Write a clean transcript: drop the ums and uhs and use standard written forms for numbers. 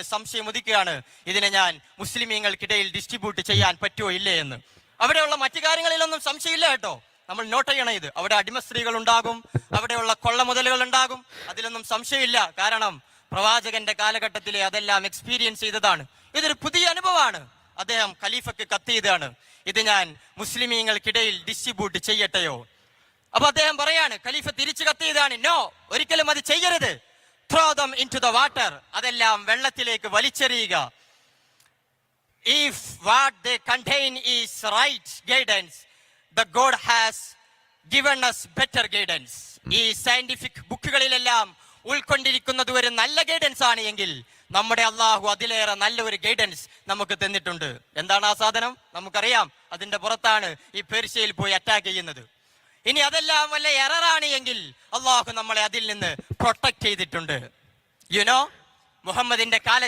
പ്രവാചകന് സംശയം ഉദിക്കുകയാണ്, ഇതിനെ ഞാൻ മുസ്ലിമീങ്ങൾക്കിടയിൽ ഡിസ്ട്രിബ്യൂട്ട് ചെയ്യാൻ പറ്റുമോ ഇല്ലേ എന്ന്. അവിടെയുള്ള മറ്റു കാര്യങ്ങളിലൊന്നും സംശയമില്ല കേട്ടോ, നമ്മൾ നോട്ട് ചെയ്യണം ഇത്. അവിടെ അടിമ സ്ത്രീകൾ ഉണ്ടാകും, അവിടെയുള്ള കൊള്ള മുതലുകൾ ഉണ്ടാകും, അതിലൊന്നും സംശയമില്ല. കാരണം പ്രവാചകന്റെ കാലഘട്ടത്തിലെ അതെല്ലാം എക്സ്പീരിയൻസ് ചെയ്തതാണ്. ഇതൊരു പുതിയ അനുഭവമാണ്. അദ്ദേഹം ഖലീഫക്ക് കത്തെഴുതാണ്, ഇത് ഞാൻ മുസ്ലിമീങ്ങൾക്കിടയിൽ ഡിസ്ട്രിബ്യൂട്ട് ചെയ്യട്ടെയോ. അപ്പൊ അദ്ദേഹം പറയാണ്, ഖലീഫ തിരിച്ചു കത്തെഴുതാണ്, നോ, ഒരിക്കലും അത് ചെയ്യരുത്. Throw them into the water, അതെല്ലാം വെള്ളത്തിലേക്ക് വലിച്ചെറിയുക. If what they contain is right guidance, the God has given us better guidance. ഈ സയന്റിഫിക് ബുക്കുകളിലെല്ലാം ഉൾക്കൊണ്ടിരിക്കുന്നത് ഒരു നല്ല ഗൈഡൻസ് ആണ് എങ്കിൽ നമ്മുടെ അള്ളാഹു അതിലേറെ നല്ല ഒരു ഗൈഡൻസ് നമുക്ക് തന്നിട്ടുണ്ട്. എന്താണ് ആ സാധനം? നമുക്കറിയാം, അതിന്റെ പുറത്താണ് ഈ പേർഷ്യയിൽ പോയി അറ്റാക്ക് ചെയ്യുന്നത്. ഇനി അതെല്ലാം വല്ല എററാണ് എങ്കിൽ അള്ളാഹു നമ്മളെ അതിൽ നിന്ന് പ്രൊട്ടക്ട് ചെയ്തിട്ടുണ്ട്. യുനോ, മുഹമ്മദിന്റെ കാല